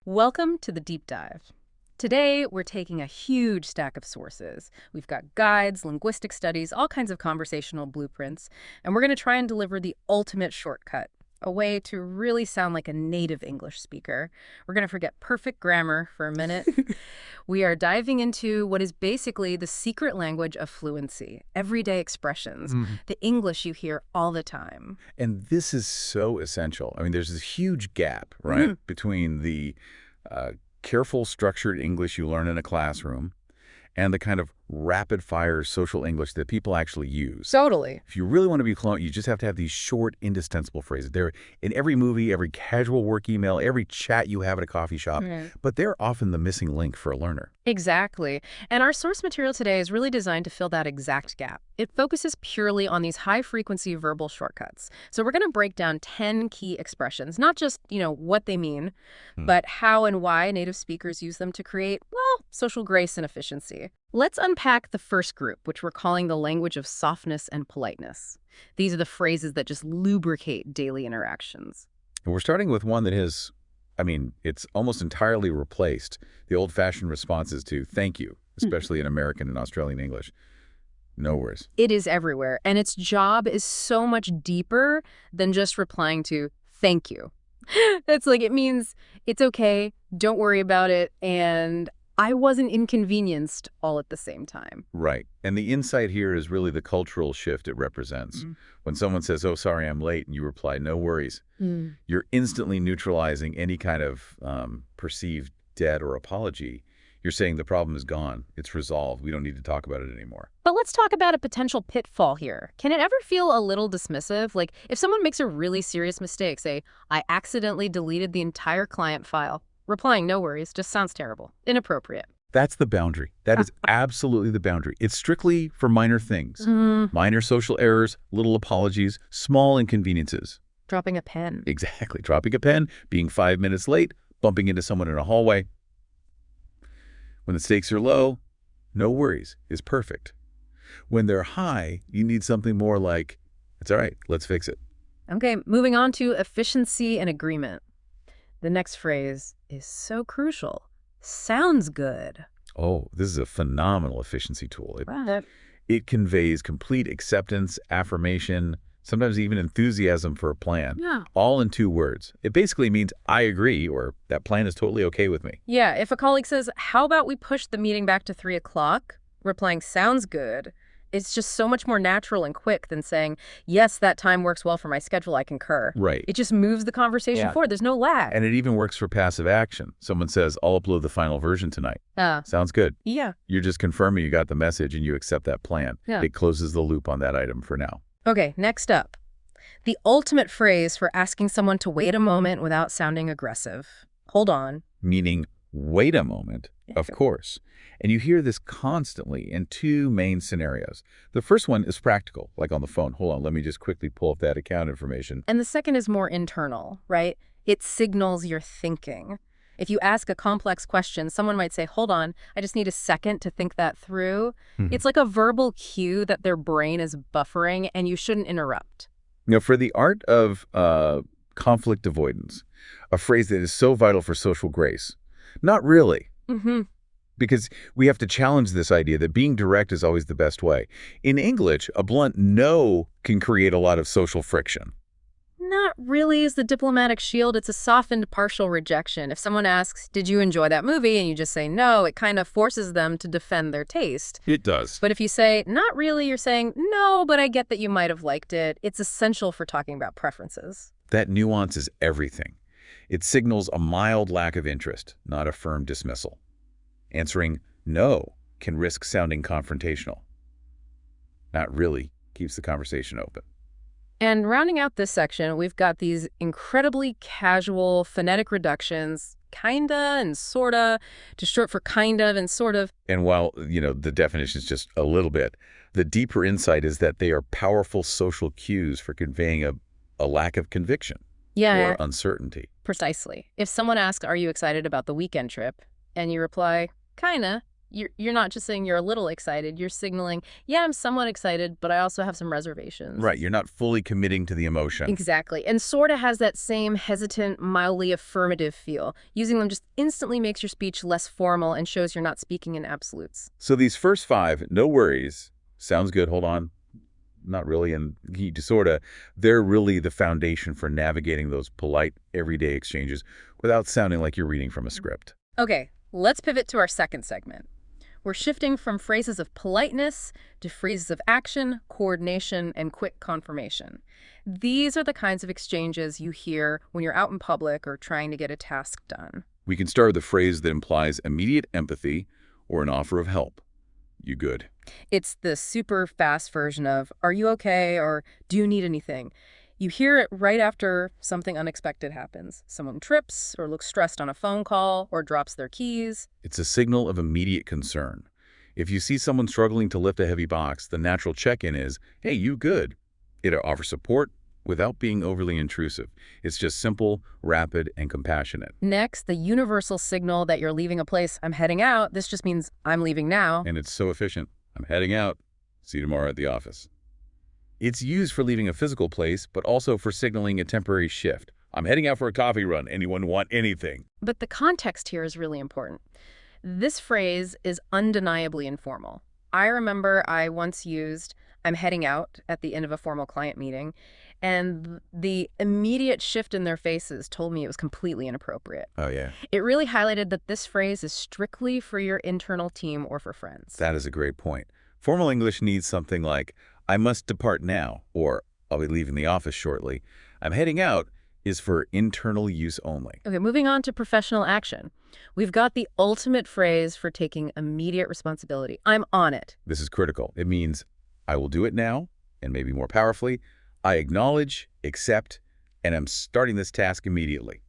Welcome to the Deep Dive. Today, we're taking a huge stack of sources. We've got guides, linguistic studies, all kinds of conversational blueprints, and we're going to try and deliver the ultimate shortcut, a way to really sound like a native English speaker. We're going to forget perfect grammar for a minute. We are diving into what is basically the secret language of fluency, everyday expressions, the English you hear all the time. And this is so essential. I mean, there's this huge gap, right, between the careful, structured English you learn in a classroom and the kind of rapid-fire social English that people actually use. Totally. If you really want to be fluent, you just have to have these short, indispensable phrases. They're in every movie, every casual work email, every chat you have at a coffee shop, but they're often the missing link for a learner. Exactly. And our source material today is really designed to fill that exact gap. It focuses purely on these high-frequency verbal shortcuts. So we're going to break down 10 key expressions, not just, what they mean, but how and why native speakers use them to create, well, social grace and efficiency. Let's unpack the first group, which we're calling the language of softness and politeness. These are the phrases that just lubricate daily interactions. And we're starting with one that it's almost entirely replaced the old-fashioned responses to thank you, especially in American and Australian English. No worries. It is everywhere, and its job is so much deeper than just replying to thank you. It means it's okay, don't worry about it, and I wasn't inconvenienced all at the same time. Right. And the insight here is really the cultural shift it represents. When someone says, oh, sorry, I'm late, and you reply, no worries, you're instantly neutralizing any kind of perceived debt or apology. You're saying the problem is gone. It's resolved. We don't need to talk about it anymore. But let's talk about a potential pitfall here. Can it ever feel a little dismissive? Like if someone makes a really serious mistake, say, I accidentally deleted the entire client file. Replying no worries just sounds terrible, inappropriate. That's the boundary. That is absolutely the boundary. It's strictly for minor things. Minor social errors, little apologies, small inconveniences. Dropping a pen. Exactly. Dropping a pen, being 5 minutes late, bumping into someone in a hallway. When the stakes are low, no worries is perfect. When they're high, you need something more like, it's all right, let's fix it. Okay, moving on to efficiency and agreement. The next phrase is so crucial. Sounds good. Oh, this is a phenomenal efficiency tool. Right. It conveys complete acceptance, affirmation, sometimes even enthusiasm for a plan, all in 2 words. It basically means I agree, or that plan is totally okay with me. Yeah, if a colleague says, how about we push the meeting back to 3 o'clock? Replying, sounds good. It's just so much more natural and quick than saying, yes, that time works well for my schedule, I concur. Right. It just moves the conversation forward. There's no lag. And it even works for passive action. Someone says, I'll upload the final version tonight. Sounds good. Yeah. You're just confirming you got the message and you accept that plan. Yeah. It closes the loop on that item for now. Okay, next up. The ultimate phrase for asking someone to wait a moment without sounding aggressive. Hold on. Meaning, wait a moment, of course. And you hear this constantly in 2 main scenarios. The first one is practical, like on the phone. Hold on, let me just quickly pull up that account information. And the second is more internal, right? It signals you're thinking. If you ask a complex question, someone might say, hold on, I just need a second to think that through. It's like a verbal cue that their brain is buffering and you shouldn't interrupt. For the art of conflict avoidance, a phrase that is so vital for social grace, not really. Because we have to challenge this idea that being direct is always the best way. In English, a blunt no can create a lot of social friction. Not really is the diplomatic shield. It's a softened partial rejection. If someone asks, did you enjoy that movie? And you just say no, it kind of forces them to defend their taste. It does. But if you say, not really, you're saying, no, but I get that you might have liked it. It's essential for talking about preferences. That nuance is everything. It signals a mild lack of interest, not a firm dismissal. Answering no can risk sounding confrontational. Not really keeps the conversation open. And rounding out this section, we've got these incredibly casual phonetic reductions, kinda and sorta, to short for kind of and sort of. And while, the definition is just a little bit, the deeper insight is that they are powerful social cues for conveying a lack of conviction or uncertainty. Precisely. If someone asks, are you excited about the weekend trip? And you reply, kinda, You're not just saying you're a little excited. You're signaling, yeah, I'm somewhat excited, but I also have some reservations. Right, you're not fully committing to the emotion. Exactly. And sorta has that same hesitant, mildly affirmative feel. Using them just instantly makes your speech less formal and shows you're not speaking in absolutes. So these first 5, no worries, sounds good, hold on, not really, and they're really the foundation for navigating those polite, everyday exchanges without sounding like you're reading from a script. Okay, let's pivot to our second segment. We're shifting from phrases of politeness to phrases of action, coordination, and quick confirmation. These are the kinds of exchanges you hear when you're out in public or trying to get a task done. We can start with a phrase that implies immediate empathy or an offer of help. You good? It's the super fast version of, are you okay? Or do you need anything? You hear it right after something unexpected happens. Someone trips or looks stressed on a phone call or drops their keys. It's a signal of immediate concern. If you see someone struggling to lift a heavy box, the natural check-in is, hey, you good? It offers support without being overly intrusive. It's just simple, rapid, and compassionate. Next, the universal signal that you're leaving a place. I'm heading out. This just means I'm leaving now. And it's so efficient. I'm heading out. See you tomorrow at the office. It's used for leaving a physical place, but also for signaling a temporary shift. I'm heading out for a coffee run. Anyone want anything? But the context here is really important. This phrase is undeniably informal. I remember I once used, I'm heading out at the end of a formal client meeting, and the immediate shift in their faces told me it was completely inappropriate. Oh, yeah. It really highlighted that this phrase is strictly for your internal team or for friends. That is a great point. Formal English needs something like, I must depart now, or I'll be leaving the office shortly. I'm heading out is for internal use only. Okay, moving on to professional action. We've got the ultimate phrase for taking immediate responsibility. I'm on it. This is critical. It means I will do it now, and maybe more powerfully, I acknowledge, accept, and I'm starting this task immediately.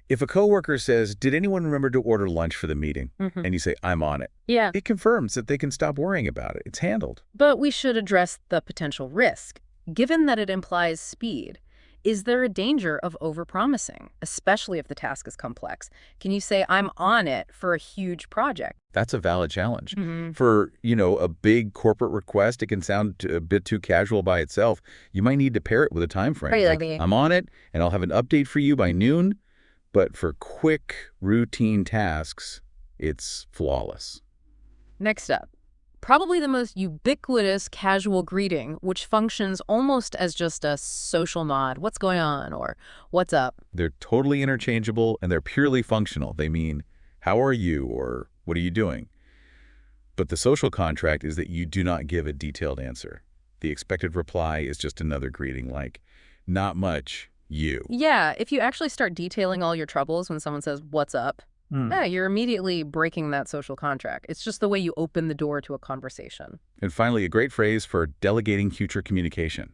If a coworker says, did anyone remember to order lunch for the meeting? And you say, I'm on it. Yeah. It confirms that they can stop worrying about it. It's handled. But we should address the potential risk. Given that it implies speed, is there a danger of overpromising, especially if the task is complex? Can you say, I'm on it for a huge project? That's a valid challenge. For, a big corporate request, it can sound a bit too casual by itself. You might need to pair it with a time frame. Right, Like, I'm on it, and I'll have an update for you by noon. But for quick, routine tasks, it's flawless. Next up, probably the most ubiquitous casual greeting, which functions almost as just a social nod. What's going on? Or what's up? They're totally interchangeable, and they're purely functional. They mean, how are you? Or what are you doing? But the social contract is that you do not give a detailed answer. The expected reply is just another greeting like, not much, you. Yeah, if you actually start detailing all your troubles when someone says, what's up? Yeah, you're immediately breaking that social contract. It's just the way you open the door to a conversation. And finally, a great phrase for delegating future communication.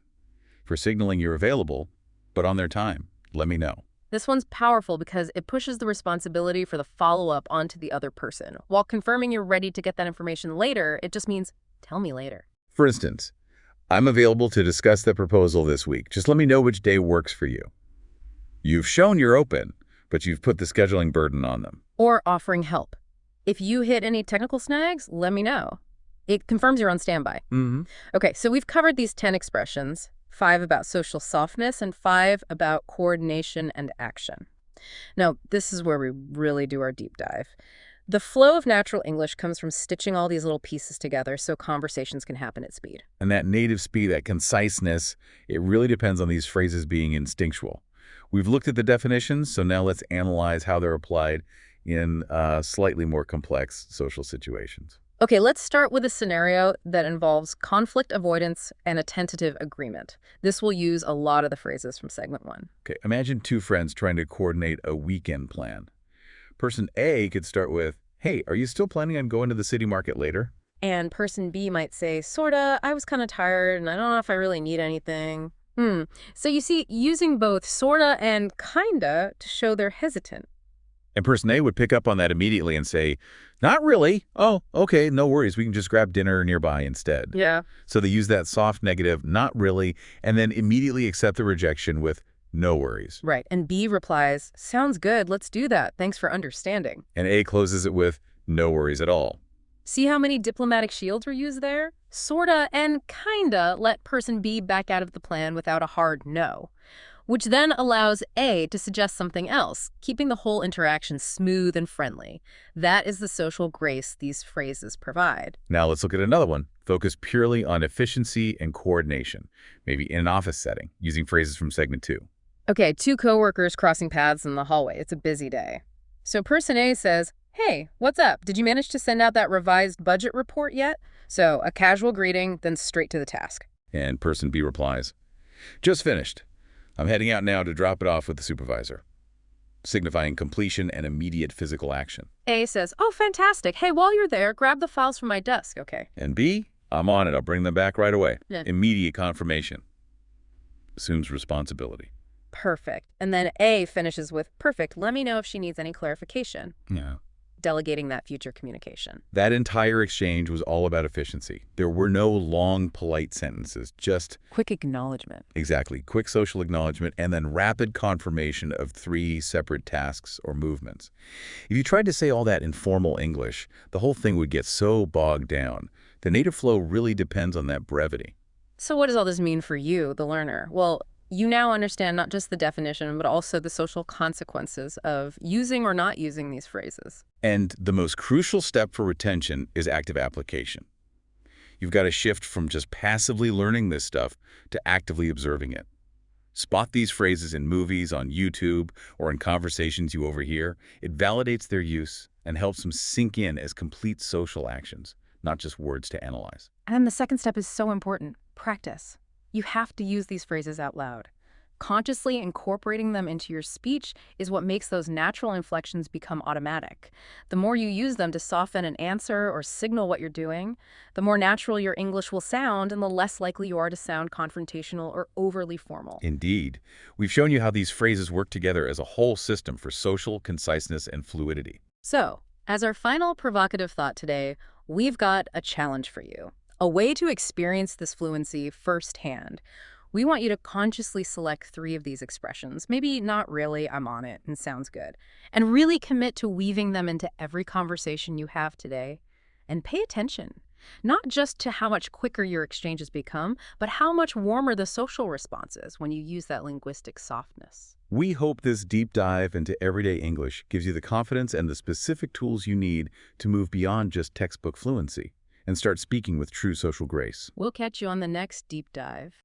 For signaling you're available, but on their time. Let me know. This one's powerful because it pushes the responsibility for the follow-up onto the other person. While confirming you're ready to get that information later, it just means, tell me later. For instance, I'm available to discuss the proposal this week. Just let me know which day works for you. You've shown you're open, but you've put the scheduling burden on them. Or offering help. If you hit any technical snags, let me know. It confirms you're on standby. Okay, so we've covered these 10 expressions, 5 about social softness and 5 about coordination and action. Now, this is where we really do our deep dive. The flow of natural English comes from stitching all these little pieces together so conversations can happen at speed. And that native speed, that conciseness, it really depends on these phrases being instinctual. We've looked at the definitions, so now let's analyze how they're applied in slightly more complex social situations. Okay, let's start with a scenario that involves conflict avoidance and a tentative agreement. This will use a lot of the phrases from segment 1. Okay, imagine 2 friends trying to coordinate a weekend plan. Person A could start with, hey, are you still planning on going to the city market later? And person B might say, sorta, I was kind of tired and I don't know if I really need anything. So you see, using both sorta and kinda to show they're hesitant. And person A would pick up on that immediately and say, not really. Oh, okay, no worries. We can just grab dinner nearby instead. Yeah. So they use that soft negative, not really, and then immediately accept the rejection with no worries. Right. And B replies, sounds good. Let's do that. Thanks for understanding. And A closes it with no worries at all. See how many diplomatic shields were used there? Sorta and kinda let person B back out of the plan without a hard no, which then allows A to suggest something else, keeping the whole interaction smooth and friendly. That is the social grace these phrases provide. Now let's look at another one. Focus purely on efficiency and coordination, maybe in an office setting, using phrases from segment 2. Okay, two coworkers crossing paths in the hallway. It's a busy day. So person A says, "Hey, what's up? Did you manage to send out that revised budget report yet?" So a casual greeting, then straight to the task. And person B replies, "Just finished. I'm heading out now to drop it off with the supervisor," signifying completion and immediate physical action. A says, "Oh, fantastic. Hey, while you're there, grab the files from my desk, okay?" And B, "I'm on it. I'll bring them back right away." Yeah. Immediate confirmation. Assumes responsibility. Perfect. And then A finishes with, "Perfect. Let me know if she needs any clarification." Yeah. Delegating that future communication. That entire exchange was all about efficiency. There were no long, polite sentences, just Quick acknowledgement. exactly quick social acknowledgement and then rapid confirmation of 3 separate tasks or movements. If you tried to say all that in formal English, the whole thing would get so bogged down. The native flow really depends on that brevity. So what does all this mean for you, the learner? Well, you now understand not just the definition, but also the social consequences of using or not using these phrases. And the most crucial step for retention is active application. You've got to shift from just passively learning this stuff to actively observing it. Spot these phrases in movies, on YouTube, or in conversations you overhear. It validates their use and helps them sink in as complete social actions, not just words to analyze. And the second step is so important. Practice. You have to use these phrases out loud. Consciously incorporating them into your speech is what makes those natural inflections become automatic. The more you use them to soften an answer or signal what you're doing, the more natural your English will sound and the less likely you are to sound confrontational or overly formal. Indeed. We've shown you how these phrases work together as a whole system for social conciseness and fluidity. So, as our final provocative thought today, we've got a challenge for you. A way to experience this fluency firsthand. We want you to consciously select 3 of these expressions, maybe not really, I'm on it, and sounds good, and really commit to weaving them into every conversation you have today. And pay attention, not just to how much quicker your exchanges become, but how much warmer the social response is when you use that linguistic softness. We hope this deep dive into everyday English gives you the confidence and the specific tools you need to move beyond just textbook fluency and start speaking with true social grace. We'll catch you on the next deep dive.